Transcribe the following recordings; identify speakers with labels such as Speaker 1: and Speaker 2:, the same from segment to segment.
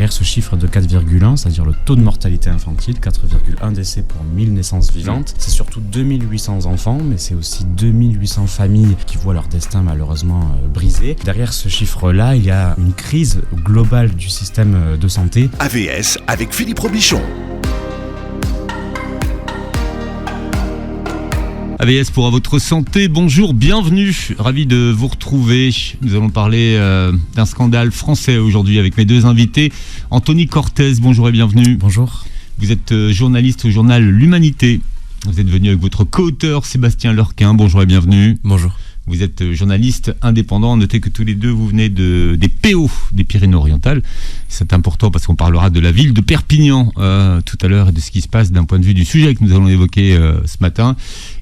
Speaker 1: derrière ce chiffre de 4,1, c'est-à-dire le taux de mortalité infantile, 4,1 décès pour 1000 naissances vivantes, c'est surtout 2800 enfants, mais c'est aussi 2800 familles qui voient leur destin malheureusement brisé. Derrière ce chiffre-là, il y a une crise globale du système de santé.
Speaker 2: AVS avec Philippe Robichon.
Speaker 3: AVS pour votre santé, bonjour, bienvenue, ravi de vous retrouver. Nous allons parler d'un scandale français aujourd'hui avec mes deux invités. Anthony Cortez, bonjour et bienvenue.
Speaker 1: Bonjour.
Speaker 3: Vous êtes journaliste au journal L'Humanité. Vous êtes venu avec votre co-auteur Sébastien Lurquin, bonjour et bienvenue.
Speaker 4: Bonjour.
Speaker 3: Vous êtes journaliste indépendant. Notez que tous les deux, vous venez des PO, des Pyrénées-Orientales. C'est important parce qu'on parlera de la ville de Perpignan tout à l'heure et de ce qui se passe d'un point de vue du sujet que nous allons évoquer ce matin.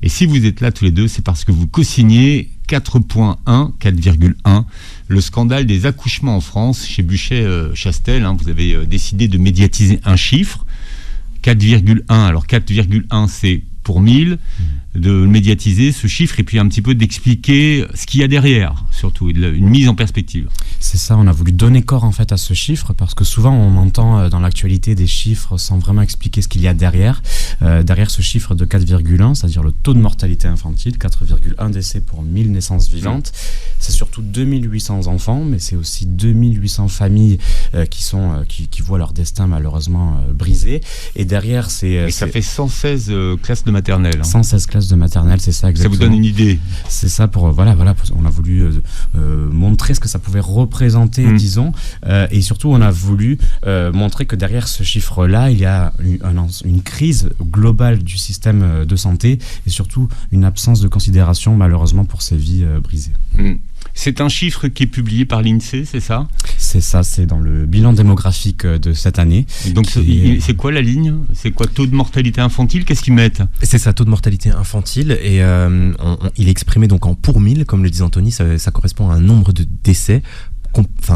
Speaker 3: Et si vous êtes là tous les deux, c'est parce que vous co-signez 4.1, le scandale des accouchements en France chez Buchet-Chastel. Vous avez décidé de médiatiser un chiffre, 4,1. Alors 4,1, c'est pour 1000, de médiatiser ce chiffre et puis un petit peu d'expliquer ce qu'il y a derrière, surtout une mise en perspective.
Speaker 1: C'est ça, on a voulu donner corps en fait à ce chiffre parce que souvent on entend dans l'actualité des chiffres sans vraiment expliquer ce qu'il y a derrière. Derrière ce chiffre de 4,1, c'est-à-dire le taux de mortalité infantile, 4,1 décès pour 1000 naissances vivantes, c'est surtout 2800 enfants, mais c'est aussi 2800 familles qui voient leur destin malheureusement brisé. Et derrière c'est...
Speaker 3: ça fait 116 classes de maternelle.
Speaker 1: 116 classes de maternelle, c'est ça exactement.
Speaker 3: Ça vous donne une idée.
Speaker 1: C'est ça pour on a voulu montrer ce que ça pouvait représenter, disons, et surtout on a voulu montrer que derrière ce chiffre-là, il y a une crise globale du système de santé et surtout une absence de considération malheureusement pour ces vies brisées.
Speaker 3: C'est un chiffre qui est publié par l'INSEE, c'est ça ?
Speaker 1: C'est ça, c'est dans le bilan démographique de cette année.
Speaker 3: Et donc c'est quoi la ligne ? C'est quoi taux de mortalité infantile ? Qu'est-ce qu'ils mettent ?
Speaker 4: C'est ça, taux de mortalité infantile, et il est exprimé donc en pour 1000, comme le dit Anthony, ça correspond à un nombre de décès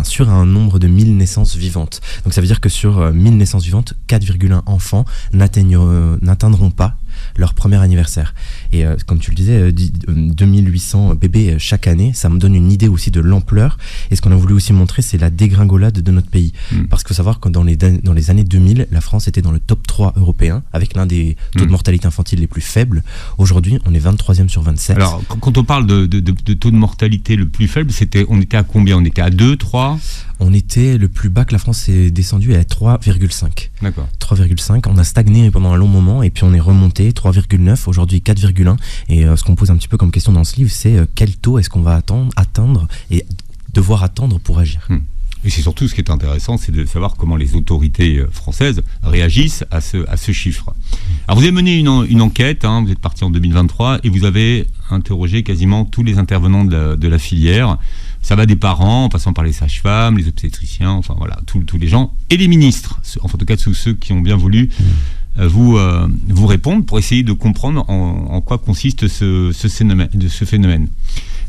Speaker 4: sur un nombre de 1000 naissances vivantes. Donc ça veut dire que sur 1000 naissances vivantes, 4,1 enfants n'atteindront pas leur premier anniversaire. Et comme tu le disais, 2800 bébés chaque année, ça me donne une idée aussi de l'ampleur. Et ce qu'on a voulu aussi montrer, c'est la dégringolade de notre pays. Parce qu'il faut savoir que dans les années 2000, la France était dans le top 3 européen, avec l'un des taux de mortalité infantile les plus faibles. Aujourd'hui, on est 23e sur 27.
Speaker 3: Alors, quand on parle de taux de mortalité le plus faible, on était à combien ? On était à 2, 3 ?
Speaker 4: On était le plus bas que la France est descendue à 3,5.
Speaker 3: D'accord.
Speaker 4: 3,5. On a stagné pendant un long moment et puis on est remonté 3,9. Aujourd'hui 4,1. Et ce qu'on pose un petit peu comme question dans ce livre, c'est quel taux est-ce qu'on va atteindre et devoir attendre pour agir.
Speaker 3: Et c'est surtout ce qui est intéressant, c'est de savoir comment les autorités françaises réagissent à ce chiffre. Alors vous avez mené une enquête, vous êtes parti en 2023 et vous avez interrogé quasiment tous les intervenants de la filière. Ça va des parents, en passant par les sages-femmes, les obstétriciens, enfin voilà, tous les gens, et les ministres, en tout cas tous ceux qui ont bien voulu vous répondre pour essayer de comprendre en quoi consiste ce phénomène.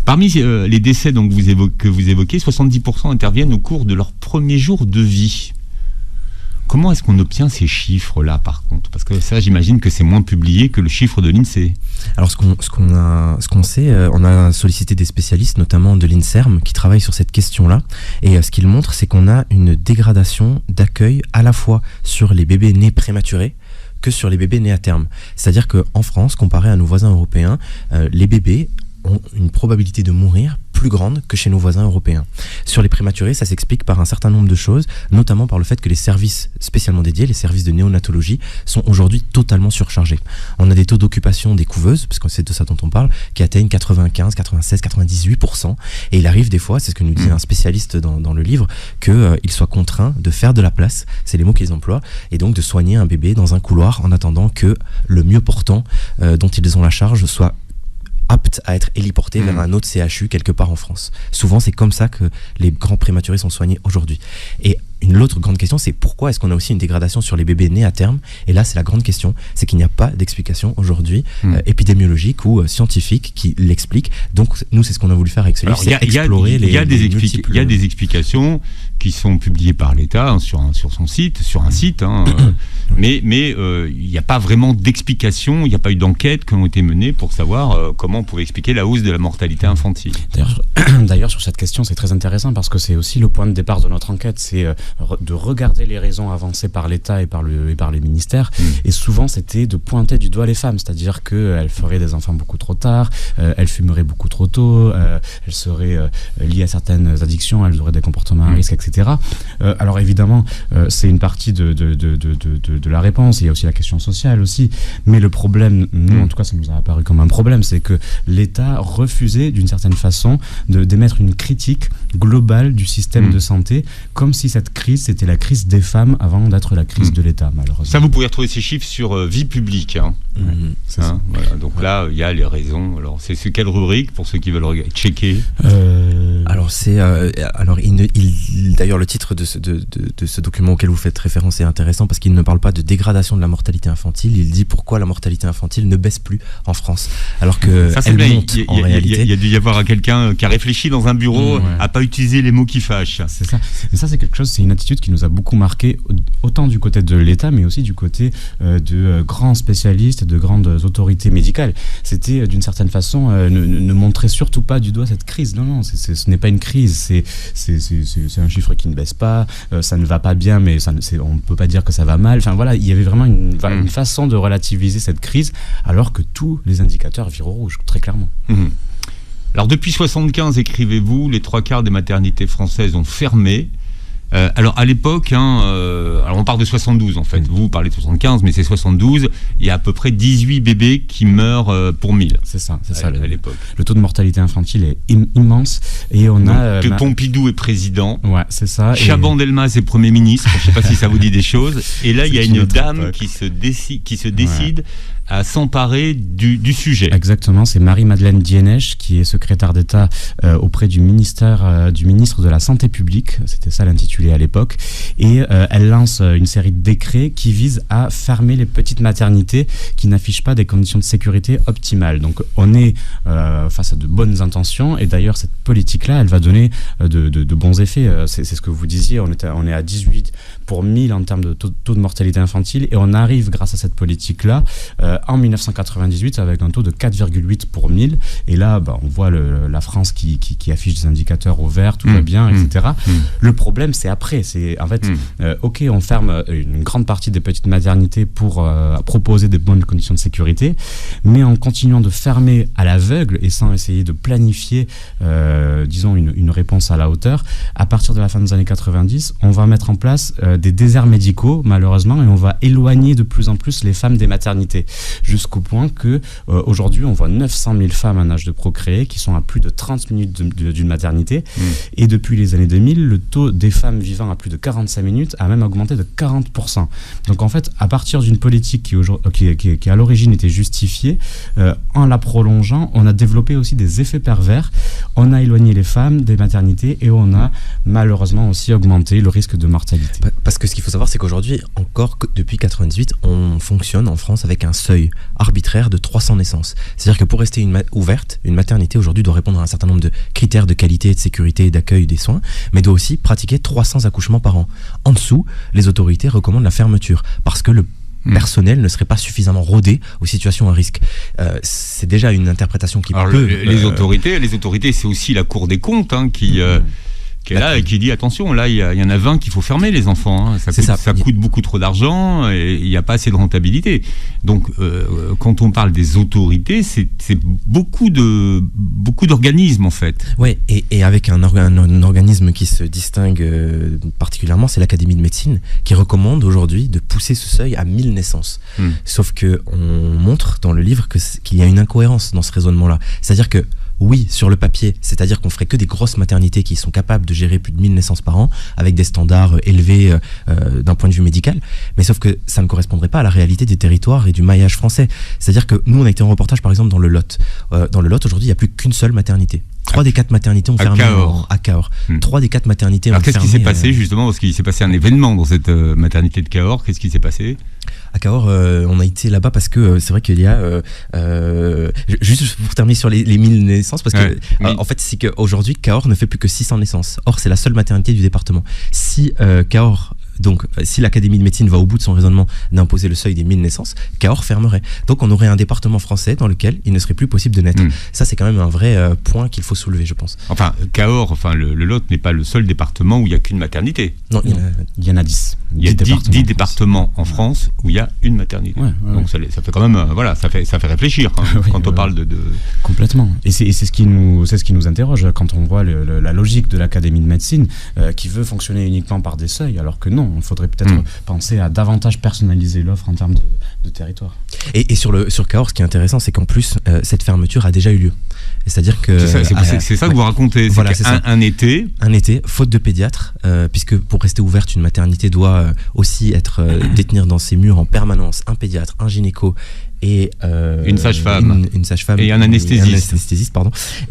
Speaker 3: Parmi les décès donc, que vous évoquez, 70% interviennent au cours de leur premier jour de vie. Comment est-ce qu'on obtient ces chiffres-là, par contre ? Parce que ça, j'imagine que c'est moins publié que le chiffre de l'INSEE.
Speaker 4: Alors, ce qu'on sait, on a sollicité des spécialistes, notamment de l'INSERM, qui travaillent sur cette question-là. Et ce qu'ils montrent, c'est qu'on a une dégradation d'accueil à la fois sur les bébés nés prématurés que sur les bébés nés à terme. C'est-à-dire qu'en France, comparé à nos voisins européens, les bébés ont une probabilité de mourir plus grande que chez nos voisins européens. Sur les prématurés, ça s'explique par un certain nombre de choses, notamment par le fait que les services spécialement dédiés, les services de néonatologie, sont aujourd'hui totalement surchargés. On a des taux d'occupation des couveuses, parce que c'est de ça dont on parle, qui atteignent 95, 96, 98%. Et il arrive des fois, c'est ce que nous dit un spécialiste dans le livre, qu'ils soient contraints de faire de la place, c'est les mots qu'ils emploient, et donc de soigner un bébé dans un couloir en attendant que le mieux portant dont ils ont la charge soit apte à être héliporté vers un autre CHU quelque part en France. Souvent, c'est comme ça que les grands prématurés sont soignés aujourd'hui. Et une autre grande question, c'est pourquoi est-ce qu'on a aussi une dégradation sur les bébés nés à terme ? Et là, c'est la grande question, c'est qu'il n'y a pas d'explication aujourd'hui épidémiologique ou scientifique qui l'explique. Donc, nous, c'est ce qu'on a voulu faire avec ce livre, c'est explorer les multiples...
Speaker 3: Il y a des explications qui sont publiées par l'État sur son site, sur un site, mais il n'y a pas vraiment d'explication, il n'y a pas eu d'enquête qui ont été menées pour savoir comment on pouvait expliquer la hausse de la mortalité infantile.
Speaker 1: D'ailleurs, sur cette question, c'est très intéressant parce que c'est aussi le point de départ de notre enquête, c'est de regarder les raisons avancées par l'État et par les ministères. Et souvent, c'était de pointer du doigt les femmes, c'est-à-dire qu'elles feraient des enfants beaucoup trop tard, elles fumeraient beaucoup trop tôt, elles seraient liées à certaines addictions, elles auraient des comportements à risque, etc. Alors évidemment, c'est une partie de la réponse. Il y a aussi la question sociale aussi. Mais le problème, nous en tout cas, ça nous a apparu comme un problème, c'est que l'État refusait d'une certaine façon d'émettre une critique globale du système de santé, comme si cette crise, c'était la crise des femmes avant d'être la crise de l'État, malheureusement.
Speaker 3: Ça, vous pouvez retrouver ces chiffres sur Vie publique.
Speaker 1: C'est ça.
Speaker 3: Voilà. Donc là, il y a les raisons. Alors, c'est quelle rubrique pour ceux qui veulent checker
Speaker 4: Alors, d'ailleurs, le titre de ce document auquel vous faites référence est intéressant parce qu'il ne parle pas de dégradation de la mortalité infantile. Il dit pourquoi la mortalité infantile ne baisse plus en France, alors que elle monte en réalité.
Speaker 3: Il y a dû y avoir quelqu'un qui a réfléchi dans un bureau à pas utiliser les mots qui fâchent.
Speaker 1: C'est ça. Mais ça, c'est quelque chose, c'est une attitude qui nous a beaucoup marqué, autant du côté de l'État, mais aussi du côté de grands spécialistes, de grandes autorités médicales. C'était d'une certaine façon ne montrer surtout pas du doigt cette crise. Non, ce n'est pas une crise. C'est un chiffre qui ne baisse pas. Ça ne va pas bien, mais on ne peut pas dire que ça va mal. Enfin voilà, il y avait vraiment une façon de relativiser cette crise, alors que tous les indicateurs virent au rouge, très clairement.
Speaker 3: Alors depuis 1975, écrivez-vous, les 3/4 des maternités françaises ont fermé. Alors à l'époque, alors on parle de 72 en fait, vous parlez de 75, mais c'est 72, il y a à peu près 18 bébés qui meurent pour 1000.
Speaker 1: C'est ça
Speaker 3: à l'époque.
Speaker 1: Le taux de mortalité infantile est immense et on a...
Speaker 3: Pompidou est président,
Speaker 1: ouais, c'est ça.
Speaker 3: Chaban-Delmas est Premier ministre, je ne sais pas si ça vous dit des choses, et là il y a une dame qui se décide à s'emparer du sujet.
Speaker 1: Exactement, c'est Marie-Madeleine Dienesch qui est secrétaire d'État auprès du ministre de la Santé publique, c'était ça l'intitulé à l'époque, et elle lance une série de décrets qui visent à fermer les petites maternités qui n'affichent pas des conditions de sécurité optimales. Donc on est face à de bonnes intentions, et d'ailleurs cette politique-là, elle va donner de bons effets. C'est ce que vous disiez, on est à 18 pour 1000 en termes de taux de mortalité infantile, et on arrive grâce à cette politique-là en 1998 avec un taux de 4,8 pour 1000, et là on voit la France qui affiche des indicateurs au vert, tout va bien, etc. Le problème c'est après, c'est en fait ok, on ferme une grande partie des petites maternités pour proposer des bonnes conditions de sécurité, mais en continuant de fermer à l'aveugle et sans essayer de planifier disons une réponse à la hauteur, à partir de la fin des années 90 on va mettre en place des déserts médicaux malheureusement, et on va éloigner de plus en plus les femmes des maternités, jusqu'au point que aujourd'hui on voit 900 000 femmes en âge de procréer qui sont à plus de 30 minutes d'une maternité, et depuis les années 2000 le taux des femmes vivant à plus de 45 minutes a même augmenté de 40%. Donc en fait, à partir d'une politique qui à l'origine était justifiée, en la prolongeant, on a développé aussi des effets pervers, on a éloigné les femmes des maternités et on a malheureusement aussi augmenté le risque de mortalité.
Speaker 4: Parce que ce qu'il faut savoir, c'est qu'aujourd'hui, encore depuis 98, on fonctionne en France avec un seuil arbitraire de 300 naissances. C'est-à-dire que pour rester ouverte, une maternité aujourd'hui doit répondre à un certain nombre de critères de qualité, de sécurité et d'accueil des soins, mais doit aussi pratiquer 300 accouchements par an. En dessous, les autorités recommandent la fermeture parce que le personnel ne serait pas suffisamment rodé aux situations à risque. C'est déjà une interprétation qui peut...
Speaker 3: Les autorités, c'est aussi la Cour des comptes qui est là et qui dit attention, là il y en a 20 qu'il faut fermer les enfants, ça coûte beaucoup trop d'argent et il n'y a pas assez de rentabilité. Donc quand on parle des autorités, c'est beaucoup d'organismes en fait.
Speaker 4: Ouais, et avec un organisme qui se distingue particulièrement, c'est l'Académie de médecine qui recommande aujourd'hui de pousser ce seuil à 1000 naissances. Sauf que on montre dans le livre qu'il y a une incohérence dans ce raisonnement-là. C'est-à-dire que oui, sur le papier, c'est-à-dire qu'on ferait que des grosses maternités qui sont capables de gérer plus de 1000 naissances par an, avec des standards élevés d'un point de vue médical, mais sauf que ça ne correspondrait pas à la réalité des territoires et du maillage français. C'est-à-dire que nous, on a été en reportage par exemple dans le Lot. Dans le Lot, aujourd'hui, il n'y a plus qu'une seule maternité. 3 des 4 maternités ont fermé à Cahors. 3 des 4 maternités ont fermé.
Speaker 3: Alors qu'est-ce qui s'est passé justement, parce qu'il s'est passé un événement dans cette maternité de Cahors, qu'est-ce qui s'est passé ?
Speaker 4: À Cahors, on a été là-bas parce que c'est vrai qu'il y a juste pour terminer sur les 1000 naissances, parce que en fait c'est qu'aujourd'hui Cahors ne fait plus que 600 naissances. Or c'est la seule maternité du département. Si Cahors Donc, si l'Académie de médecine va au bout de son raisonnement d'imposer le seuil des 1000 naissances, Cahors fermerait. Donc, on aurait un département français dans lequel il ne serait plus possible de naître. Ça, c'est quand même un vrai point qu'il faut soulever, je pense.
Speaker 3: Enfin, Cahors, le Lot n'est pas le seul département où il n'y a qu'une maternité.
Speaker 4: Non,
Speaker 1: il y en a 10.
Speaker 3: Il y a 10 départements en France où il y a une maternité. Donc ça fait quand même, ça fait réfléchir quand on parle de...
Speaker 1: Complètement. Et c'est ce qui nous interroge quand on voit la logique de l'Académie de médecine qui veut fonctionner uniquement par des seuils, alors que non, il faudrait peut-être penser à davantage personnaliser l'offre en termes de territoire.
Speaker 4: Et sur Cahors, ce qui est intéressant, c'est qu'en plus, cette fermeture a déjà eu lieu. C'est-à-dire que...
Speaker 3: C'est ça que vous racontez.
Speaker 4: Voilà,
Speaker 3: c'est un été,
Speaker 4: faute de pédiatre, puisque pour rester ouverte, une maternité doit aussi détenir dans ses murs en permanence un pédiatre, un gynéco et
Speaker 3: une sage-femme
Speaker 4: et
Speaker 3: un anesthésiste.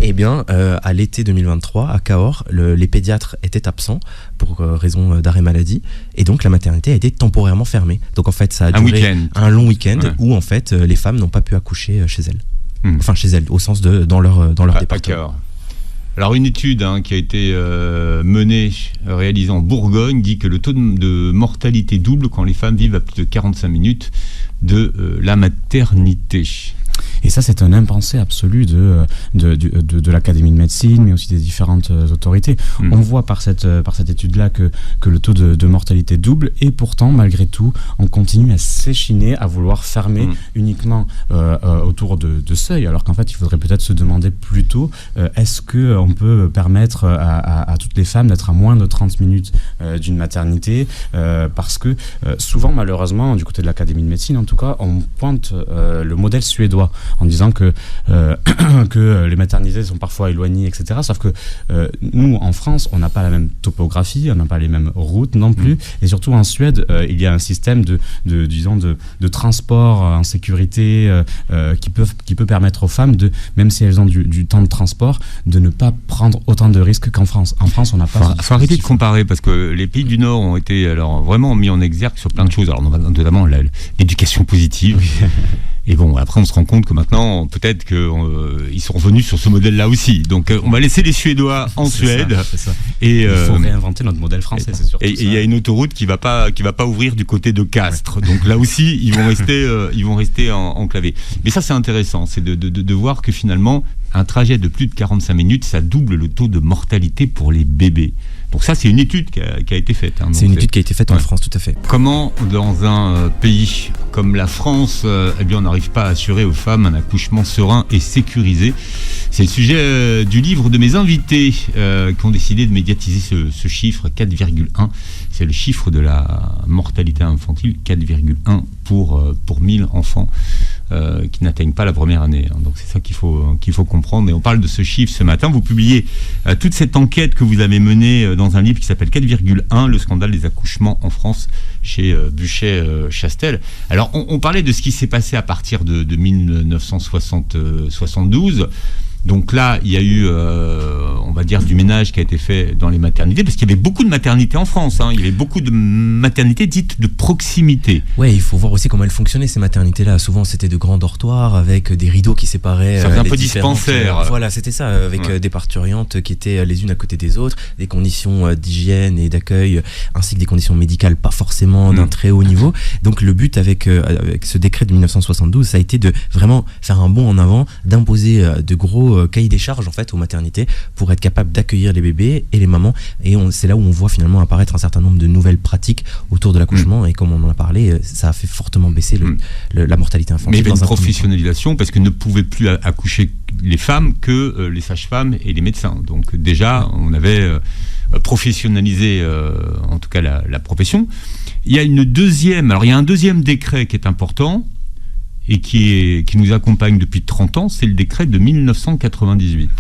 Speaker 4: Et bien, à l'été 2023, à Cahors, les pédiatres étaient absents pour raison d'arrêt maladie, et donc la maternité a été temporairement fermée. Donc en fait, ça a duré un long week-end où en fait les femmes n'ont pas pu accoucher chez elles. Enfin chez elles, au sens de dans leur département.
Speaker 3: Alors une étude qui a été réalisée en Bourgogne dit que le taux de mortalité double quand les femmes vivent à plus de 45 minutes de la maternité.
Speaker 1: Et ça, c'est un impensé absolu de l'Académie de médecine, mais aussi des différentes autorités. On voit par cette étude-là que le taux de mortalité double, et pourtant, malgré tout, on continue à s'échiner, à vouloir fermer uniquement autour de seuils, alors qu'en fait, il faudrait peut-être se demander plutôt est-ce qu'on peut permettre à toutes les femmes d'être à moins de 30 minutes d'une maternité, parce que souvent, malheureusement, du côté de l'Académie de médecine, en tout cas, on pointe le modèle suédois, en disant que les maternités sont parfois éloignées, etc. Sauf que nous, en France, on n'a pas la même topographie, on n'a pas les mêmes routes non plus. Et surtout en Suède, il y a un système de transport en sécurité qui peut permettre aux femmes, même si elles ont du temps de transport, de ne pas prendre autant de risques qu'en France. En France, on n'a pas...
Speaker 3: Faut arrêter de comparer, parce que les pays du Nord ont été vraiment mis en exergue sur plein de choses. Alors notamment l'éducation positive. Et bon, après, on se rend compte que maintenant, peut-être qu'ils sont revenus sur ce modèle-là aussi. Donc, on va laisser les Suédois en Suède.
Speaker 1: C'est ça.
Speaker 3: Et,
Speaker 1: il faut réinventer notre modèle français, c'est sûr.
Speaker 3: Et il y a une autoroute qui va pas ouvrir du côté de Castres. Ouais. Donc là aussi, ils vont rester enclavés. Mais ça, c'est intéressant. C'est de voir que finalement, un trajet de plus de 45 minutes, ça double le taux de mortalité pour les bébés. Donc ça, c'est une étude qui a été faite.
Speaker 4: C'est une étude qui a été faite en France, tout à fait.
Speaker 3: Comment, dans un pays comme la France, on n'arrive pas à assurer aux femmes un accouchement serein et sécurisé? C'est le sujet du livre de mes invités qui ont décidé de médiatiser ce chiffre, 4,1. C'est le chiffre de la mortalité infantile, 4,1 pour 1000 enfants qui n'atteignent pas la première année. Donc c'est ça qu'il faut comprendre. Et on parle de ce chiffre ce matin. Vous publiez toute cette enquête que vous avez menée dans un livre qui s'appelle 4,1, le scandale des accouchements en France, chez Buchet-Chastel. Alors on parlait de ce qui s'est passé à partir de 1972. Donc là, il y a eu, on va dire, du ménage qui a été fait dans les maternités, parce qu'il y avait beaucoup de maternités en France. Il y avait beaucoup de maternités dites de proximité.
Speaker 4: Ouais, il faut voir aussi comment elles fonctionnaient, ces maternités-là. Souvent, c'était de grands dortoirs avec des rideaux qui séparaient.
Speaker 3: Ça faisait un peu dispensaire.
Speaker 4: Voilà, c'était ça, avec des parturientes qui étaient les unes à côté des autres, des conditions d'hygiène et d'accueil, ainsi que des conditions médicales pas forcément d'un très haut niveau. Donc le but avec ce décret de 1972, ça a été de vraiment faire un bond en avant, d'imposer de gros cahier des charges en fait aux maternités pour être capable d'accueillir les bébés et les mamans, et c'est là où on voit finalement apparaître un certain nombre de nouvelles pratiques autour de l'accouchement, et comme on en a parlé, ça a fait fortement baisser la mortalité infantile.
Speaker 3: Mais il y avait une professionnalisation, parce que ne pouvaient plus accoucher les femmes que les sages-femmes et les médecins. Donc déjà on avait professionnalisé en tout cas la profession. Il y a un deuxième décret qui est important et qui nous accompagne depuis 30 ans, c'est le décret de 1998.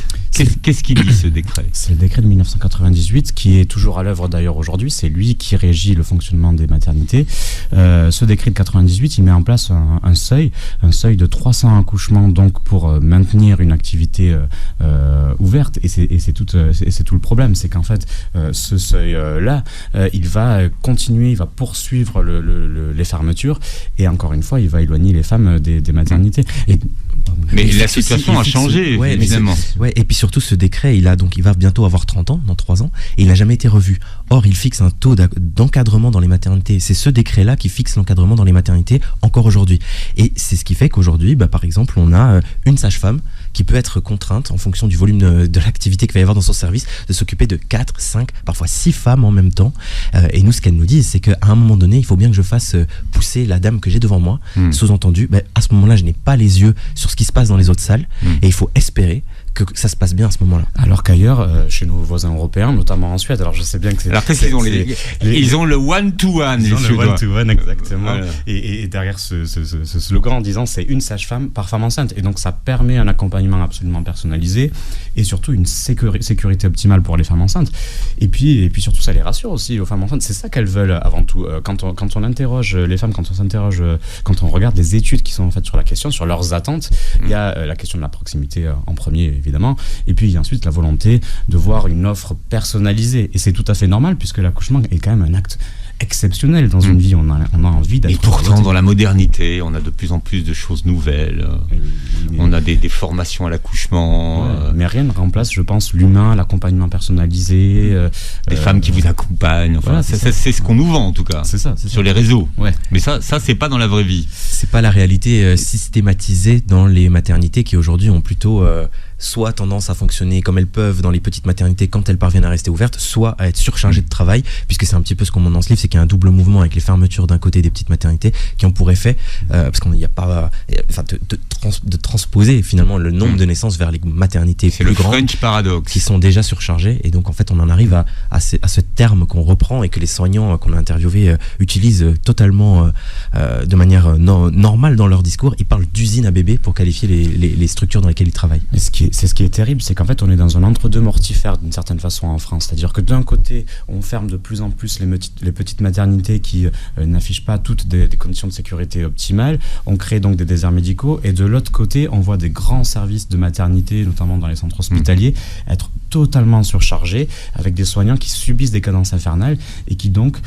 Speaker 3: Qu'est-ce qu'il dit, ce décret ?
Speaker 1: C'est le décret de 1998 qui est toujours à l'œuvre d'ailleurs aujourd'hui. C'est lui qui régit le fonctionnement des maternités. Ce décret de 98, il met en place un seuil de 300 accouchements, donc pour maintenir une activité ouverte. Et c'est tout le problème, c'est qu'en fait, ce seuil-là, il va continuer, il va poursuivre les fermetures, et encore une fois, il va éloigner les femmes des maternités.
Speaker 3: Mais la situation a changé, évidemment.
Speaker 4: Ouais, et puis surtout, ce décret, il va bientôt avoir 30 ans, dans 3 ans, et il n'a jamais été revu. Or, il fixe un taux d'encadrement dans les maternités. C'est ce décret-là qui fixe l'encadrement dans les maternités encore aujourd'hui. Et c'est ce qui fait qu'aujourd'hui, par exemple, on a une sage-femme qui peut être contrainte, en fonction du volume de l'activité qu'il va y avoir dans son service, de s'occuper de 4, 5, parfois 6 femmes en même temps. Et nous, ce qu'elle nous dit, c'est qu'à un moment donné, il faut bien que je fasse pousser la dame que j'ai devant moi. Sous-entendu, à ce moment-là, je n'ai pas les yeux sur ce qui se passe dans les autres salles. Et il faut espérer que ça se passe bien à ce moment-là.
Speaker 1: Alors qu'ailleurs, chez nos voisins européens, notamment en Suède, alors je sais bien que c'est...
Speaker 3: Alors qu'est-ce qu'ils ont ils ont le one-to-one.
Speaker 1: Ils ont le one-to-one, exactement. Voilà. Et derrière ce slogan en disant c'est une sage-femme par femme enceinte. Et donc ça permet un accompagnement absolument personnalisé et surtout une sécurité optimale pour les femmes enceintes. Et puis surtout ça les rassure aussi aux femmes enceintes. C'est ça qu'elles veulent avant tout. Quand on interroge les femmes, quand on s'interroge, quand on regarde les études qui sont faites sur la question, sur leurs attentes, il y a la question de la proximité en premier, évidemment, et puis ensuite la volonté de voir une offre personnalisée. Et c'est tout à fait normal puisque l'accouchement est quand même un acte exceptionnel dans une vie. On a envie d'être...
Speaker 3: Et pourtant, dans la modernité, on a de plus en plus de choses nouvelles. On a des formations à l'accouchement.
Speaker 1: Mais rien ne remplace, je pense, l'humain, l'accompagnement personnalisé.
Speaker 3: Des femmes qui vous accompagnent. Enfin, voilà, c'est ce qu'on nous vend, en tout cas.
Speaker 1: C'est ça.
Speaker 3: Sur les réseaux. Ouais. Mais ça, c'est pas dans la vraie vie.
Speaker 4: C'est pas la réalité systématisée dans les maternités qui, aujourd'hui, ont plutôt... soit tendance à fonctionner comme elles peuvent dans les petites maternités quand elles parviennent à rester ouvertes, soit à être surchargées de travail, puisque c'est un petit peu ce qu'on montre dans ce livre, c'est qu'il y a un double mouvement avec les fermetures d'un côté des petites maternités qui ont pour effet, parce qu'il n'y a pas, de transposer finalement le nombre de naissances vers les maternités
Speaker 3: c'est
Speaker 4: plus grandes,
Speaker 3: French paradoxe,
Speaker 4: qui sont déjà surchargées, et donc en fait on en arrive à ce terme qu'on reprend et que les soignants qu'on a interviewés utilisent totalement de manière normale dans leur discours. Ils parlent d'usine à bébés pour qualifier les structures dans lesquelles ils travaillent.
Speaker 1: C'est ce qui est terrible, c'est qu'en fait on est dans un entre-deux mortifère d'une certaine façon en France. C'est-à-dire que d'un côté on ferme de plus en plus les petites maternités qui n'affichent pas toutes des conditions de sécurité optimales, on crée donc des déserts médicaux, et de l'autre côté on voit des grands services de maternité, notamment dans les centres hospitaliers, être totalement surchargés avec des soignants qui subissent des cadences infernales et qui donc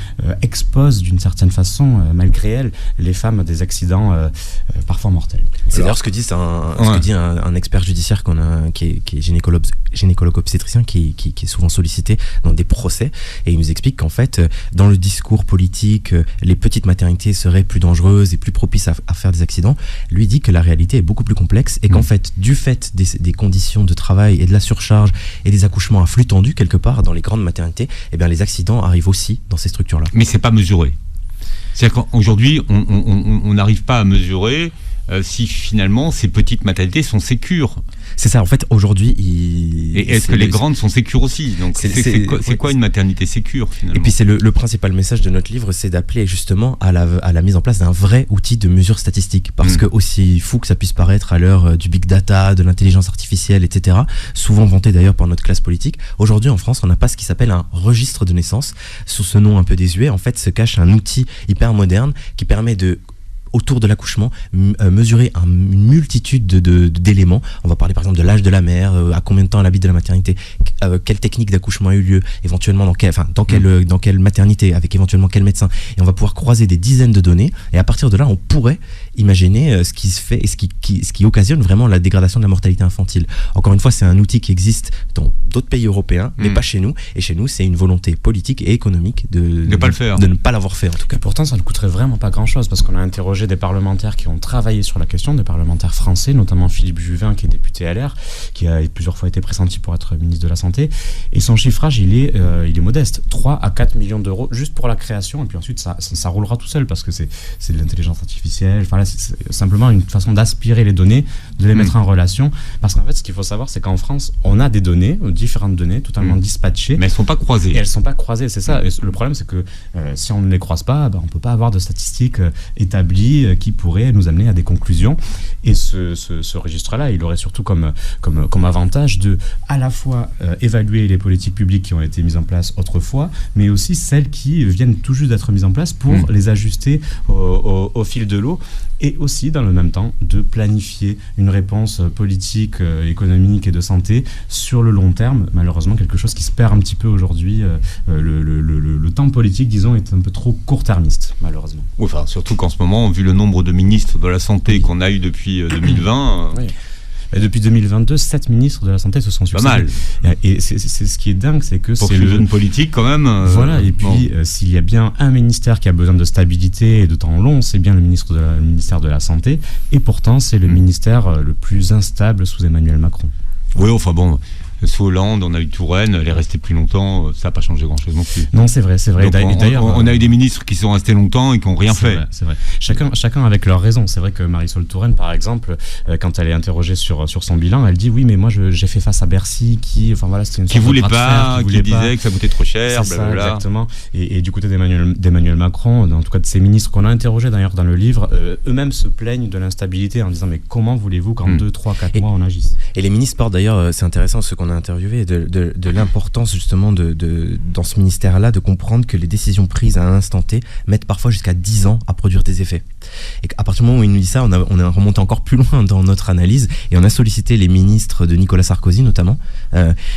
Speaker 1: exposent d'une certaine façon, malgré elles, les femmes à des accidents parfois mortels.
Speaker 4: C'est d'ailleurs ce que dit un expert judiciaire qui est gynécologue obstétricien, qui est souvent sollicité dans des procès, et il nous explique qu'en fait dans le discours politique les petites maternités seraient plus dangereuses et plus propices à faire des accidents. Lui dit que la réalité est beaucoup plus complexe et qu'en fait du fait des conditions de travail et de la surcharge et des accouchements à flux tendu quelque part dans les grandes maternités, eh bien les accidents arrivent aussi dans ces structures-là. Mais
Speaker 3: c'est pas mesuré. C'est-à-dire qu'aujourd'hui on n'arrive pas à mesurer si finalement ces petites maternité sont sécures.
Speaker 4: C'est ça, en fait, aujourd'hui...
Speaker 3: Et est-ce que les grandes sont sécures aussi? Donc c'est quoi une maternité sécure, finalement?
Speaker 4: Et puis c'est le principal message de notre livre, c'est d'appeler justement à la mise en place d'un vrai outil de mesure statistique. Parce que aussi fou que ça puisse paraître à l'heure du big data, de l'intelligence artificielle, etc., souvent vanté d'ailleurs par notre classe politique, aujourd'hui en France, on n'a pas ce qui s'appelle un registre de naissance. Sous ce nom un peu désuet, en fait, se cache un outil hyper moderne qui permet de, autour de l'accouchement, mesurer une multitude d'éléments. On va parler par exemple de l'âge de la mère, à combien de temps elle habite de la maternité, quelle technique d'accouchement a eu lieu, éventuellement dans quelle maternité, avec éventuellement quel médecin. Et on va pouvoir croiser des dizaines de données, et à partir de là, on pourrait imaginer ce qui se fait et ce qui occasionne vraiment la dégradation de la mortalité infantile. Encore une fois, c'est un outil qui existe dans d'autres pays européens, mais pas chez nous. Et chez nous, c'est une volonté politique et économique de ne pas l'avoir fait, en tout cas.
Speaker 1: Et pourtant, ça ne coûterait vraiment pas grand-chose, parce qu'on a interrogé des parlementaires qui ont travaillé sur la question, des parlementaires français, notamment Philippe Juvin, qui est député LR, qui a plusieurs fois été pressenti pour être ministre de la Santé. Et son chiffrage, il est modeste. 3 à 4 millions d'euros juste pour la création. Et puis ensuite, ça roulera tout seul, parce que c'est de l'intelligence artificielle. Enfin, là, c'est simplement une façon d'aspirer les données, de les mettre en relation. Parce qu'en fait, ce qu'il faut savoir, c'est qu'en France, on a des données, différentes données, totalement dispatchées.
Speaker 3: Mais elles ne sont pas croisées.
Speaker 1: Et elles ne sont pas croisées, c'est ça. Et le problème, c'est que si on ne les croise pas, on ne peut pas avoir de statistiques établies qui pourraient nous amener à des conclusions. Et ce registre-là, il aurait surtout comme avantage de à la fois évaluer les politiques publiques qui ont été mises en place autrefois, mais aussi celles qui viennent tout juste d'être mises en place pour les ajuster au fil de l'eau, et aussi dans le même temps de planifier une réponse politique, économique et de santé sur le long terme. Malheureusement, quelque chose qui se perd un petit peu aujourd'hui. Le temps politique, disons, est un peu trop court-termiste, malheureusement.
Speaker 3: Enfin, surtout qu'en ce moment, vu le nombre de ministres de la Santé qu'on a eu depuis 2020...
Speaker 1: Depuis 2022, 7 ministres de la Santé se sont succédés.
Speaker 3: Pas mal.
Speaker 1: Et c'est ce qui est dingue, c'est que
Speaker 3: pour
Speaker 1: c'est
Speaker 3: le jeune politique quand même.
Speaker 1: Voilà, et puis s'il y a bien un ministère qui a besoin de stabilité et de temps long, c'est bien le ministère de la Santé. Et pourtant, c'est le ministère le plus instable sous Emmanuel Macron.
Speaker 3: Oui, enfin bon, sous Hollande, on a eu Touraine, elle est restée plus longtemps, ça n'a pas changé grand-chose non plus.
Speaker 1: Non, c'est vrai.
Speaker 3: Donc, d'ailleurs, on a eu des ministres qui sont restés longtemps et qui n'ont rien fait.
Speaker 1: C'est vrai. Chacun avec leurs raisons. C'est vrai que Marisol Touraine, par exemple, quand elle est interrogée sur son bilan, elle dit oui, mais moi j'ai fait face à Bercy qui
Speaker 3: voulait pas, qui disait que ça coûtait trop cher,
Speaker 1: blablabla. Exactement. Et du côté d'Emmanuel Macron, en tout cas de ces ministres qu'on a interrogés d'ailleurs dans le livre, eux-mêmes se plaignent de l'instabilité en disant mais comment voulez-vous qu'en 2, 3, 4 mois on agisse?
Speaker 4: Et les ministres portent d'ailleurs, c'est intéressant ce qu'on a interviewé, de l'importance justement dans ce ministère-là de comprendre que les décisions prises à un instant T mettent parfois jusqu'à 10 ans à produire des effets. Et à partir du moment où il nous dit ça, on est remonté encore plus loin dans notre analyse et on a sollicité les ministres de Nicolas Sarkozy notamment,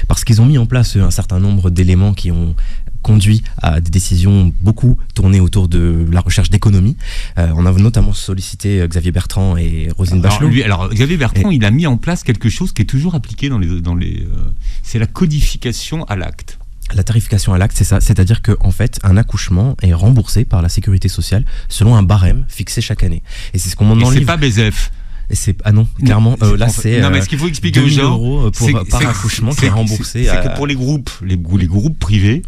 Speaker 4: parce qu'ils ont mis en place un certain nombre d'éléments qui ont conduit à des décisions beaucoup tournées autour de la recherche d'économie. On a notamment sollicité Xavier Bertrand et Roselyne Bachelot.
Speaker 3: Xavier Bertrand, il a mis en place quelque chose qui est toujours appliqué c'est la codification à l'acte.
Speaker 4: La tarification à l'acte, c'est ça. C'est-à-dire qu'en fait, un accouchement est remboursé par la sécurité sociale selon un barème fixé chaque année. Et c'est ce qu'on demande dans le livre.
Speaker 3: Et c'est pas BZF.
Speaker 4: Ah non, clairement, là c'est.
Speaker 3: Non, mais ce qu'il faut expliquer aux
Speaker 4: 2 000
Speaker 3: gens,
Speaker 4: euros par accouchement qui est remboursé.
Speaker 3: C'est que pour les groupes privés,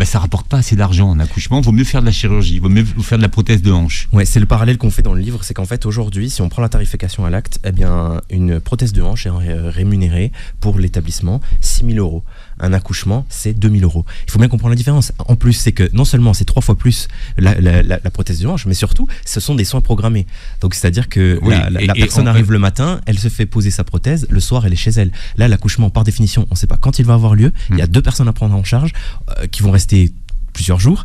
Speaker 3: ça rapporte pas assez d'argent en accouchement. Vaut mieux faire de la chirurgie, vaut mieux faire de la prothèse de hanche.
Speaker 4: Ouais, c'est le parallèle qu'on fait dans le livre, c'est qu'en fait aujourd'hui, si on prend la tarification à l'acte, eh bien une prothèse de hanche est rémunérée pour l'établissement 6 000 euros. Un accouchement, c'est 2 000 euros. Il faut bien comprendre la différence. En plus, c'est que non seulement c'est 3 fois plus la prothèse de hanche, mais surtout, ce sont des soins programmés. Donc, c'est-à-dire que la personne arrive le matin, elle se fait poser sa prothèse, le soir, elle est chez elle. Là, l'accouchement, par définition, on ne sait pas quand il va avoir lieu. Il y a 2 personnes à prendre en charge qui vont rester plusieurs jours,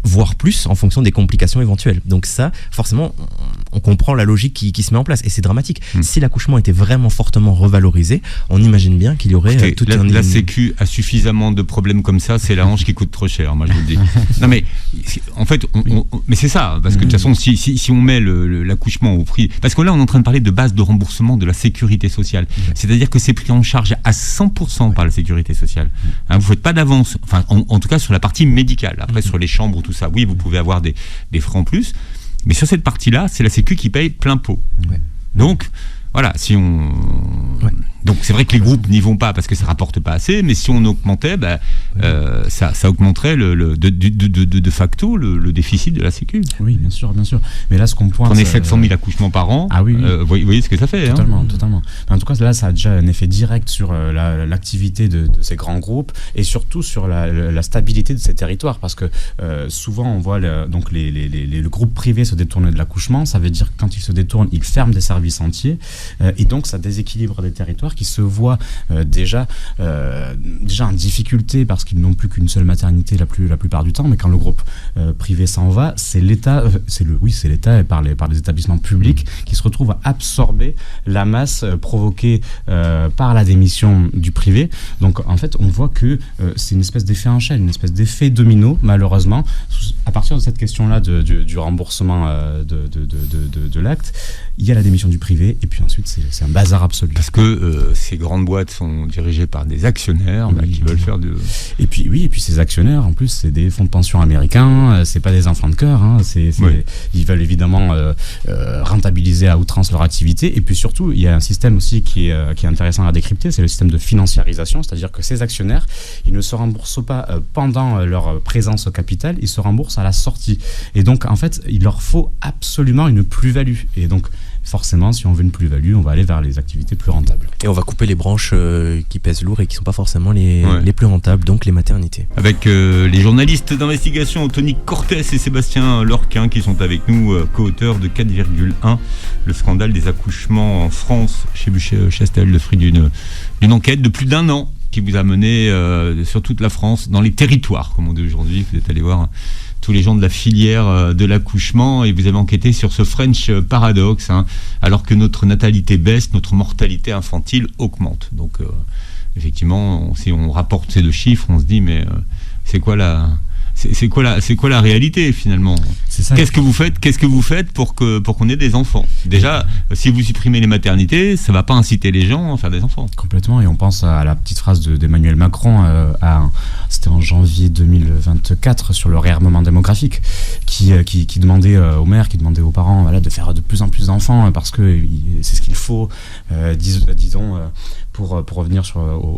Speaker 4: voire plus en fonction des complications éventuelles. Donc ça, forcément, on comprend la logique qui se met en place et c'est dramatique. Si l'accouchement était vraiment fortement revalorisé, on imagine bien qu'il y aurait
Speaker 3: la Sécu a suffisamment de problèmes comme ça, c'est la hanche qui coûte trop cher, moi je vous le dis. Non mais en fait, mais c'est ça, parce que de toute façon, si on met l'accouchement au prix, parce que là on est en train de parler de base de remboursement de la sécurité sociale, c'est-à-dire que c'est pris en charge à 100% par la sécurité sociale. Vous ne faites pas d'avance, enfin en tout cas sur la partie médicale. Après sur les chambres ou tout ça, oui, vous pouvez avoir des frais en plus, mais sur cette partie-là, c'est la Sécu qui paye plein pot. Donc, voilà, donc c'est vrai que les groupes n'y vont pas parce que ça rapporte pas assez, mais si on augmentait, ça augmenterait de facto le déficit de la Sécu.
Speaker 1: Oui, bien sûr. Mais là, ce qu'on pointe...
Speaker 3: On est 700 000 accouchements par an.
Speaker 1: Ah oui.
Speaker 3: Vous voyez ce que ça fait.
Speaker 1: Totalement. En tout cas, là, ça a déjà un effet direct sur l'activité de ces grands groupes et surtout sur la stabilité de ces territoires, parce que souvent, on voit le groupe privé se détourner de l'accouchement. Ça veut dire que quand ils se détournent, ils ferment des services entiers. Et donc ça déséquilibre des territoires qui se voient déjà en difficulté parce qu'ils n'ont plus qu'une seule maternité la plupart du temps, mais quand le groupe privé s'en va, c'est l'État, c'est l'État et par les établissements publics qui se retrouvent à absorber la masse provoquée par la démission du privé. Donc en fait on voit que c'est une espèce d'effet en chaîne, une espèce d'effet domino malheureusement à partir de cette question-là du remboursement de l'acte. Il y a la démission du privé et puis ensuite c'est un bazar absolu.
Speaker 3: Parce que ces grandes boîtes sont dirigées par des actionnaires qui veulent faire de...
Speaker 1: Et puis ces actionnaires, en plus, c'est des fonds de pension américains, c'est pas des enfants de cœur, ils veulent évidemment rentabiliser à outrance leur activité. Et puis surtout, il y a un système aussi qui est intéressant à décrypter, c'est le système de financiarisation, c'est-à-dire que ces actionnaires, ils ne se remboursent pas pendant leur présence au capital, ils se remboursent à la sortie. Et donc, en fait, il leur faut absolument une plus-value. Et donc, forcément, si on veut une plus-value, on va aller vers les activités plus rentables.
Speaker 4: Et on va couper les branches qui pèsent lourd et qui ne sont pas forcément les plus rentables, donc les maternités.
Speaker 3: Avec les journalistes d'investigation Tony Cortès et Sébastien Lorquin qui sont avec nous, co-auteurs de 4,1, le scandale des accouchements en France chez Buchet-Chastel, le fruit d'une enquête de plus d'1 an qui vous a mené sur toute la France, dans les territoires, comme on dit aujourd'hui. Vous êtes allé voir tous les gens de la filière de l'accouchement et vous avez enquêté sur ce French paradoxe, alors que notre natalité baisse, notre mortalité infantile augmente. Donc effectivement, si on rapporte ces 2 chiffres, on se dit mais c'est quoi c'est quoi la réalité finalement?
Speaker 1: C'est ça.
Speaker 3: Qu'est-ce que vous faites pour qu'on ait des enfants? Déjà, si vous supprimez les maternités, ça va pas inciter les gens à faire des enfants.
Speaker 1: Complètement, et on pense à la petite phrase d'Emmanuel Macron, c'était en janvier 2024, sur le réarmement démographique, qui demandait aux maires, qui demandait aux parents, voilà, de faire de plus en plus d'enfants, parce que c'est ce qu'il faut, disons, pour revenir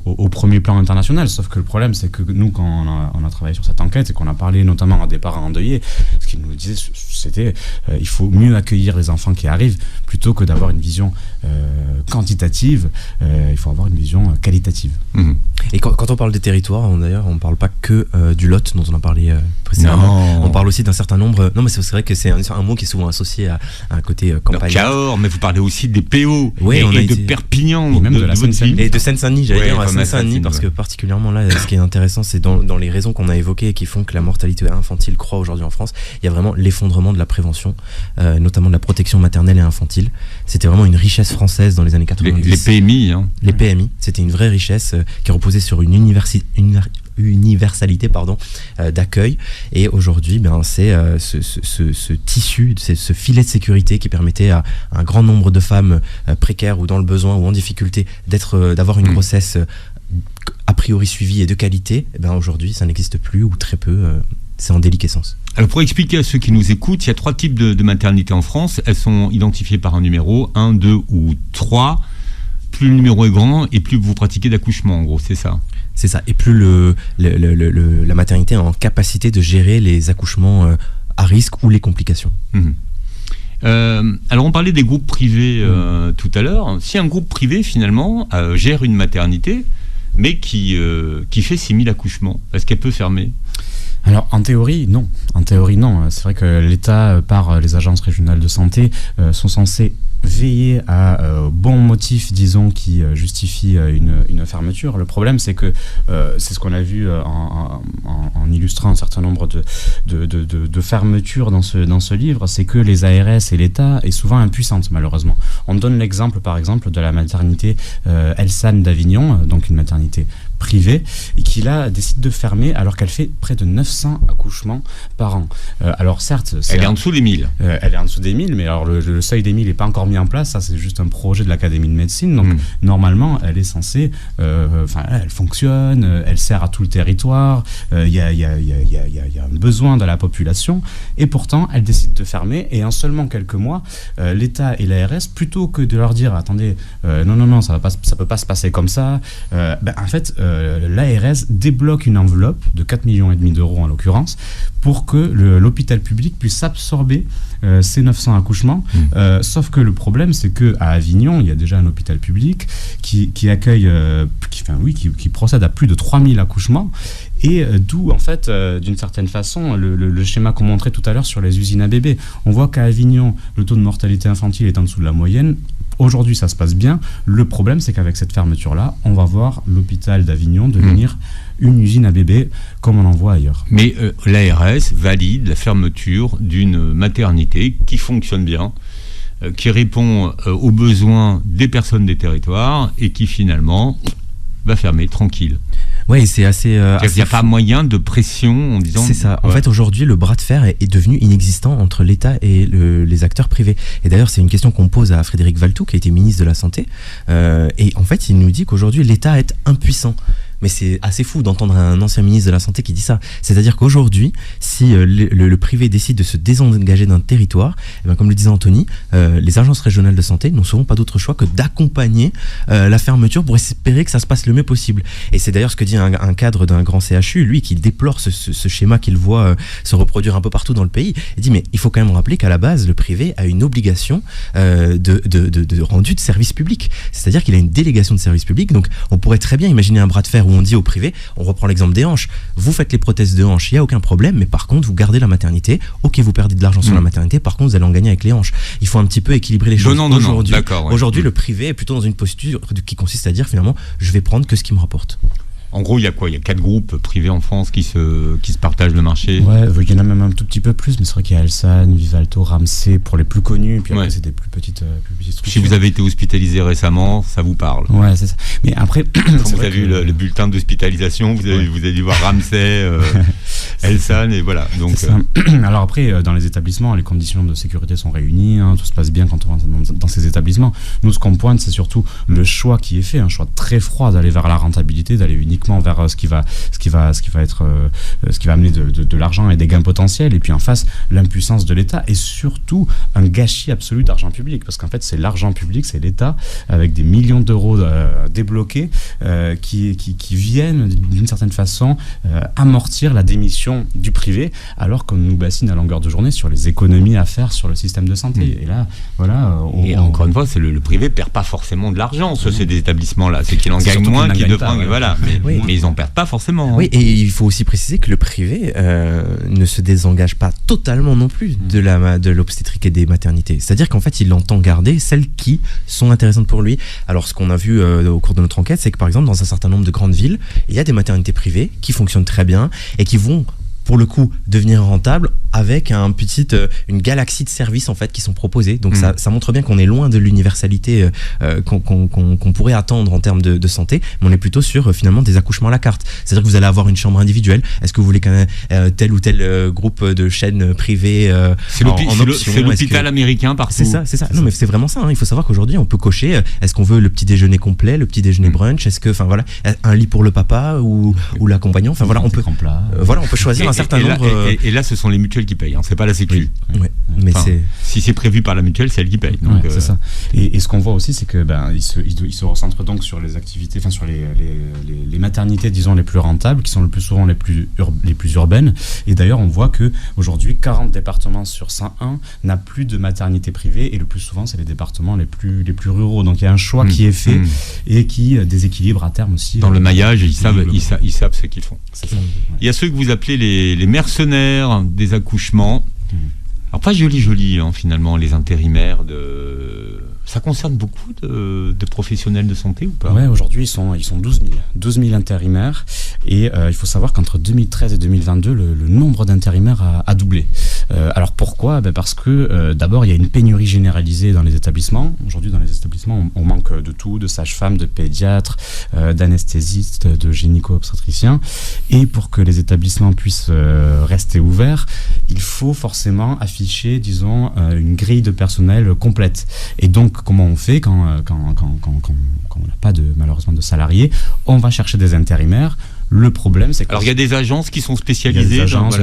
Speaker 1: au premier plan international. Sauf que le problème, c'est que nous, quand on a travaillé sur cette enquête et qu'on a parlé notamment à des parents endeuillés, ce qu'ils nous disaient, c'était il faut mieux accueillir les enfants qui arrivent plutôt que d'avoir une vision quantitative. Il faut avoir une vision qualitative.
Speaker 3: Mmh.
Speaker 4: Et quand on parle des territoires, d'ailleurs, on ne parle pas que du Lot dont on a parlé précédemment.
Speaker 3: Non.
Speaker 4: On parle aussi d'un certain nombre. Non, mais c'est vrai que c'est un mot qui est souvent associé à un côté campagne.
Speaker 3: Cahors, mais vous parlez aussi des PO,
Speaker 4: Oui,
Speaker 3: et de Perpignan,
Speaker 1: et même de la Seine-Saint-Denis.
Speaker 4: Et de Seine-Saint-Denis, j'allais dire, à
Speaker 3: comme à
Speaker 4: Seine-Saint-Denis,
Speaker 3: Seine-Saint-Denis,
Speaker 4: parce que particulièrement là, ce qui est intéressant, c'est dans les raisons qu'on a évoquées et qui font que la mortalité infantile croît aujourd'hui en France, il y a vraiment l'effondrement de la prévention, notamment de la protection maternelle et infantile. C'était vraiment une richesse française dans les années 90.
Speaker 3: les PMI. Hein.
Speaker 4: Les PMI, c'était une vraie richesse qui reposait sur une universalité d'accueil, et aujourd'hui c'est ce tissu, ce filet de sécurité qui permettait à un grand nombre de femmes précaires ou dans le besoin ou en difficulté d'avoir une grossesse a priori suivie et de qualité. Et aujourd'hui ça n'existe plus ou très peu, c'est en déliquescence.
Speaker 3: Alors pour expliquer à ceux qui nous écoutent, il y a 3 types de maternités en France. Elles sont identifiées par un numéro, 1, 2 ou 3. Plus le numéro est grand et plus vous pratiquez d'accouchement, en gros, c'est ça?
Speaker 4: C'est ça, et plus la maternité est en capacité de gérer les accouchements à risque ou les complications.
Speaker 3: Mmh. Alors on parlait des groupes privés tout à l'heure. Si un groupe privé finalement gère une maternité, mais qui fait 6000 accouchements, est-ce qu'elle peut fermer?
Speaker 1: Alors en théorie, non. C'est vrai que l'État, par les agences régionales de santé, sont censés veiller à bon motif, disons, qui justifie une fermeture. Le problème, c'est que c'est ce qu'on a vu en illustrant un certain nombre de fermetures dans ce livre, c'est que les ARS et l'État est souvent impuissante, malheureusement. On donne l'exemple, par exemple, de la maternité Elsan d'Avignon, donc une maternité privée, et qui là décide de fermer alors qu'elle fait près de 900 accouchements par an. Alors certes,
Speaker 3: elle est en dessous des 1000.
Speaker 1: Elle est en dessous des 1000, mais alors le seuil des 1000 n'est pas encore mis en place. Ça, c'est juste un projet de l'Académie de médecine. Donc normalement, elle est censée, elle fonctionne, elle sert à tout le territoire. Il y a un besoin de la population, et pourtant, elle décide de fermer. Et en seulement quelques mois, l'État et l'ARS, plutôt que de leur dire attendez, non, ça peut pas se passer comme ça. En fait, l'ARS débloque une enveloppe de 4,5 millions d'euros en l'occurrence pour que l'hôpital public puisse absorber ces 900 accouchements. Sauf que le problème, c'est qu'à Avignon, il y a déjà un hôpital public qui accueille, qui procède à plus de 3000 accouchements. Et d'où, en fait, d'une certaine façon, le schéma qu'on montrait tout à l'heure sur les usines à bébés. On voit qu'à Avignon, le taux de mortalité infantile est en dessous de la moyenne. Aujourd'hui, ça se passe bien. Le problème, c'est qu'avec cette fermeture-là, on va voir l'hôpital d'Avignon devenir une usine à bébés, comme on en voit ailleurs.
Speaker 3: Mais l'ARS valide la fermeture d'une maternité qui fonctionne bien, qui répond aux besoins des personnes des territoires et qui finalement va fermer tranquille.
Speaker 4: Oui, c'est assez.
Speaker 3: Il n'y a pas moyen de pression en disant.
Speaker 4: C'est ça. En fait, aujourd'hui, le bras de fer est devenu inexistant entre l'État et les acteurs privés. Et d'ailleurs, c'est une question qu'on pose à Frédéric Valletoux, qui a été ministre de la Santé. Et en fait, il nous dit qu'aujourd'hui, l'État est impuissant. Mais c'est assez fou d'entendre un ancien ministre de la Santé qui dit ça. C'est-à-dire qu'aujourd'hui, si le privé décide de se désengager d'un territoire, comme le disait Anthony, les agences régionales de santé n'auront pas d'autre choix que d'accompagner la fermeture pour espérer que ça se passe le mieux possible. Et c'est d'ailleurs ce que dit un cadre d'un grand CHU, lui, qui déplore ce schéma qu'il voit se reproduire un peu partout dans le pays. Il dit, mais il faut quand même rappeler qu'à la base, le privé a une obligation de rendu de service public. C'est-à-dire qu'il a une délégation de service public. Donc, on pourrait très bien imaginer un bras de fer où on dit au privé, on reprend l'exemple des hanches, vous faites les prothèses de hanches, il n'y a aucun problème, mais par contre vous gardez la maternité, ok, vous perdez de l'argent sur la maternité, par contre vous allez en gagner avec les hanches. Il faut un petit peu équilibrer les choses. Aujourd'hui, le privé est plutôt dans une posture qui consiste à dire finalement, je vais prendre que ce qui me rapporte.
Speaker 3: En gros, il y a quoi ? Il y a 4 groupes privés en France qui se partagent le marché.
Speaker 1: Ouais, il y en a même un tout petit peu plus, mais c'est vrai qu'il y a Elsan, Vivalto, Ramsay pour les plus connus, et puis après c'est des plus petites structures.
Speaker 3: Si vous avez été hospitalisé récemment, ça vous parle.
Speaker 1: Ouais, c'est ça. Mais après,
Speaker 3: quand vous avez vu le bulletin d'hospitalisation, vous avez dû voir Ramsay, Elsan, et voilà. Donc,
Speaker 1: alors après, dans les établissements, les conditions de sécurité sont réunies, tout se passe bien quand on va dans ces établissements. Nous, ce qu'on pointe, c'est surtout le choix qui est fait, un choix très froid d'aller vers la rentabilité, d'aller uniquement vers ce qui va amener de l'argent et des gains potentiels, et puis en face, l'impuissance de l'État, et surtout un gâchis absolu d'argent public, parce qu'en fait, c'est l'argent public, c'est l'État, avec des millions d'euros débloqués, qui viennent d'une certaine façon amortir la démission du privé, alors qu'on nous bassine à longueur de journée sur les économies à faire sur le système de santé. Et là, voilà.
Speaker 3: Encore une fois, le privé perd pas forcément de l'argent sur ces établissements-là. C'est qu'il en gagne moins qu'il devrait. Voilà. Mais ils en perdent pas forcément.
Speaker 4: Oui, et il faut aussi préciser que le privé ne se désengage pas totalement non plus de l'obstétrique et des maternités. C'est-à-dire qu'en fait, il entend garder celles qui sont intéressantes pour lui. Alors, ce qu'on a vu au cours de notre enquête, c'est que par exemple, dans un certain nombre de grandes villes, il y a des maternités privées qui fonctionnent très bien et qui vont, pour le coup, devenir rentables avec une galaxie de services en fait qui sont proposés. Donc ça montre bien qu'on est loin de l'universalité qu'on pourrait attendre en termes de santé, mais on est plutôt sur finalement des accouchements à la carte. C'est-à-dire que vous allez avoir une chambre individuelle. Est-ce que vous voulez tel ou tel groupe de chaînes privées
Speaker 3: c'est l'hôpital américain partout.
Speaker 4: C'est ça. Non, mais c'est vraiment ça. Il faut savoir qu'aujourd'hui on peut cocher. Est-ce qu'on veut le petit déjeuner complet, le petit déjeuner brunch? Est-ce que, voilà, un lit pour le papa ou l'accompagnant? Enfin voilà, on peut choisir un certain nombre.
Speaker 3: Et là, ce sont les mutuelles qui payent, c'est pas la Sécu.
Speaker 4: Oui. Mais
Speaker 3: si c'est prévu par la mutuelle, c'est elle qui paye. Donc,
Speaker 1: c'est ça. Et ce qu'on voit aussi, c'est que il se recentre donc sur les activités, sur les maternités, disons, les plus rentables, qui sont le plus souvent les plus urbaines. Et d'ailleurs, on voit que aujourd'hui, 40 départements sur 101 n'a plus de maternité privée, et le plus souvent, c'est les départements les plus ruraux. Donc il y a un choix qui est fait et qui déséquilibre à terme aussi.
Speaker 3: Dans le maillage, ils savent ce qu'ils font. C'est ça. Il y a ceux que vous appelez les mercenaires des accouchements. Alors pas joli, finalement, les intérimaires Ça concerne beaucoup de professionnels de santé ou pas ?
Speaker 1: Ouais, aujourd'hui, ils sont 12 000 intérimaires. Et il faut savoir qu'entre 2013 et 2022, le nombre d'intérimaires a doublé. Alors pourquoi ? Parce que d'abord, il y a une pénurie généralisée dans les établissements. Aujourd'hui, dans les établissements, on manque de tout, de sages-femmes, de pédiatres, d'anesthésistes, de gynéco-obstétriciens. Et pour que les établissements puissent rester ouverts, il faut forcément afficher, disons, une grille de personnel complète. Et donc, comment on fait quand on n'a pas malheureusement de salariés? On va chercher des intérimaires. Le problème, c'est que...
Speaker 3: Alors, il y a des agences qui sont spécialisées.
Speaker 1: Il y a des agences,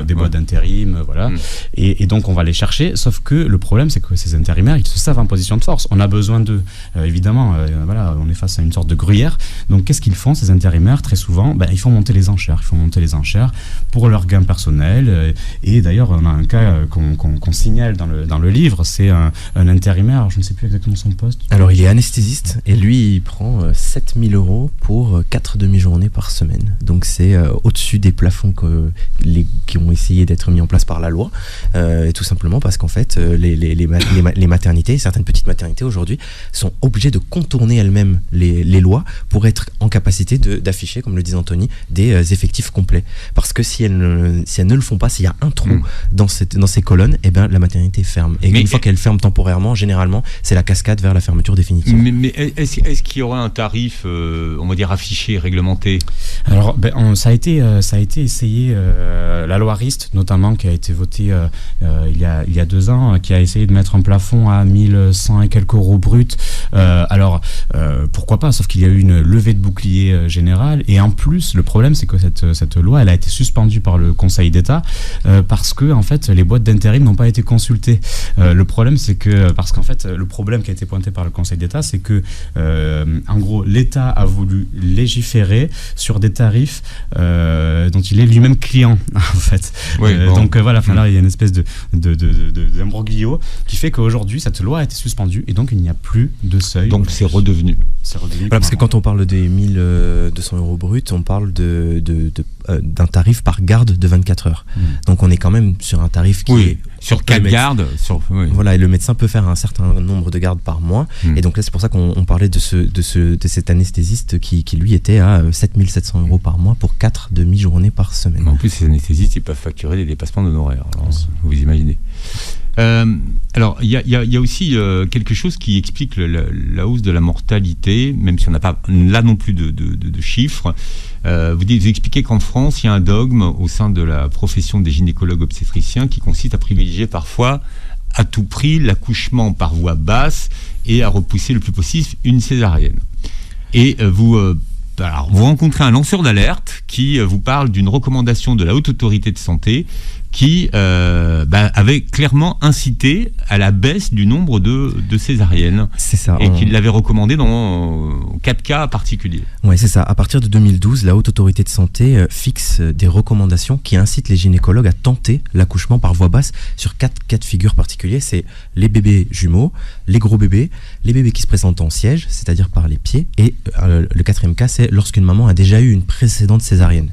Speaker 1: des boîtes d'intérim, voilà. Et donc, on va les chercher. Sauf que le problème, c'est que ces intérimaires, ils se savent en position de force. On a besoin d'eux. Évidemment, voilà, on est face à une sorte de gruyère. Donc, qu'est-ce qu'ils font, ces intérimaires? Très souvent, ils font monter les enchères. Ils font monter les enchères pour leur gain personnel. Et d'ailleurs, on a un cas qu'on signale dans le livre. C'est un intérimaire, alors je ne sais plus exactement son poste.
Speaker 4: Alors, il est anesthésiste. Et lui, il prend 7 000 € pour 4 demi-journées par semaine. Donc c'est au-dessus des plafonds qui ont essayé d'être mis en place par la loi, et tout simplement parce qu'en fait les maternités, certaines petites maternités aujourd'hui sont obligées de contourner elles-mêmes les lois pour être en capacité d'afficher, comme le dit Anthony, des effectifs complets. Parce que si elles ne le font pas, s'il y a un trou dans ces colonnes, la maternité ferme. Et une fois qu'elle ferme temporairement, généralement, c'est la cascade vers la fermeture définitive.
Speaker 3: Mais est-ce qu'il y aura un tarif, on va dire, affiché, réglementé ?
Speaker 1: Alors, ça a été essayé, la loi Rist notamment, qui a été votée il y a 2 ans, qui a essayé de mettre un plafond à 1100 et quelques euros bruts. Alors, pourquoi pas, sauf qu'il y a eu une levée de bouclier générale, et en plus, le problème, c'est que cette loi, elle a été suspendue par le Conseil d'État, parce que, en fait, les boîtes d'intérim n'ont pas été consultées. Le problème, c'est que, parce qu'en fait, le problème qui a été pointé par le Conseil d'État, c'est que, en gros, l'État a voulu légiférer sur des tarifs dont il est lui-même client, en fait. Oui, donc voilà, là il y a une espèce d'imbroglio qui fait qu'aujourd'hui cette loi a été suspendue et donc il n'y a plus de seuil.
Speaker 3: Donc c'est redevenu.
Speaker 4: Voilà, parce que quand on parle des 1200 € bruts, on parle d'un tarif par garde de 24 heures. Donc on est quand même sur un tarif qui est...
Speaker 3: Sur 4 gardes.
Speaker 4: Voilà, et le médecin peut faire un certain nombre de gardes par mois. Et donc là, c'est pour ça qu'on parlait de cet anesthésiste qui lui était à 7 700 € par mois pour 4 demi-journées par semaine.
Speaker 3: En plus, ces anesthésistes, ils peuvent facturer des dépassements d'honoraires. Vous imaginez. Alors, il y a aussi quelque chose qui explique la hausse de la mortalité, même si on n'a pas là non plus de chiffres. Vous expliquez qu'en France, il y a un dogme au sein de la profession des gynécologues obstétriciens qui consiste à privilégier parfois à tout prix l'accouchement par voie basse et à repousser le plus possible une césarienne. Et vous rencontrez un lanceur d'alerte qui vous parle d'une recommandation de la Haute Autorité de Santé qui avait clairement incité à la baisse du nombre de césariennes.
Speaker 4: C'est ça.
Speaker 3: Et qu'il l'avait recommandé dans 4 cas particuliers.
Speaker 4: Oui, c'est ça. À partir de 2012, la Haute Autorité de Santé fixe des recommandations qui incitent les gynécologues à tenter l'accouchement par voie basse sur 4 cas de figure particuliers. C'est les bébés jumeaux, les gros bébés, les bébés qui se présentent en siège, c'est-à-dire par les pieds, et le 4e cas, c'est lorsqu'une maman a déjà eu une précédente césarienne.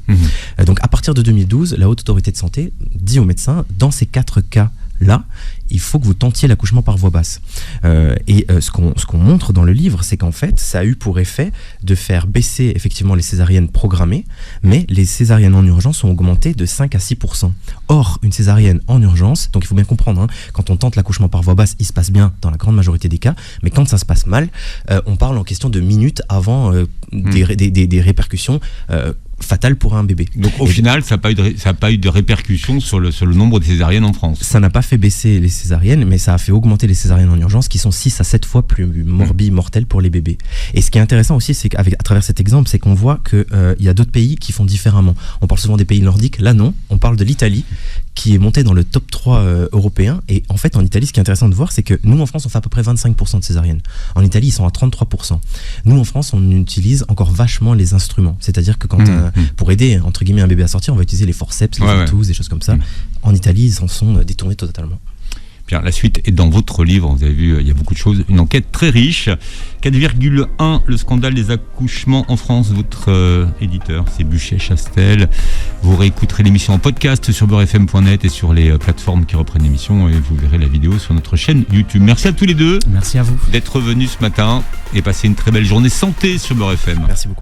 Speaker 4: Donc à partir de 2012, la Haute Autorité de Santé dit aux médecins, dans ces 4 cas-là, il faut que vous tentiez l'accouchement par voie basse. Ce qu'on montre dans le livre, c'est qu'en fait, ça a eu pour effet de faire baisser effectivement les césariennes programmées, mais les césariennes en urgence ont augmenté de 5 à 6%. Or, une césarienne en urgence, donc il faut bien comprendre, quand on tente l'accouchement par voie basse, il se passe bien dans la grande majorité des cas, mais quand ça se passe mal, on parle en question de minutes avant des répercussions fatale pour un bébé.
Speaker 3: Donc au final, ça n'a pas eu de répercussions sur le nombre de césariennes en France.
Speaker 4: Ça n'a pas fait baisser les césariennes, mais ça a fait augmenter les césariennes en urgence qui sont 6 à 7 fois plus mortelles pour les bébés. Et ce qui est intéressant aussi, c'est qu'à travers cet exemple, c'est qu'on voit qu'il y a d'autres pays qui font différemment. On parle souvent des pays nordiques, là non, on parle de l'Italie qui est montée dans le top 3 européen. Et en fait, en Italie, ce qui est intéressant de voir, c'est que nous, en France, on fait à peu près 25% de césariennes. En Italie, ils sont à 33%. Nous, en France, on utilise encore vachement les instruments. C'est-à-dire que pour aider, entre guillemets, un bébé à sortir, on va utiliser les forceps, les ventouses, des choses comme ça. En Italie, ils en sont détournés totalement.
Speaker 3: Bien, la suite est dans votre livre, vous avez vu, il y a beaucoup de choses, une enquête très riche. 4,1, le scandale des accouchements en France, votre éditeur, c'est Buchet-Chastel. Vous réécouterez l'émission en podcast sur beurrefm.net et sur les plateformes qui reprennent l'émission, et vous verrez la vidéo sur notre chaîne YouTube. Merci à tous les deux.
Speaker 1: Merci à vous
Speaker 3: D'être venus ce matin et passer une très belle journée santé sur Beurre FM.
Speaker 4: Merci beaucoup.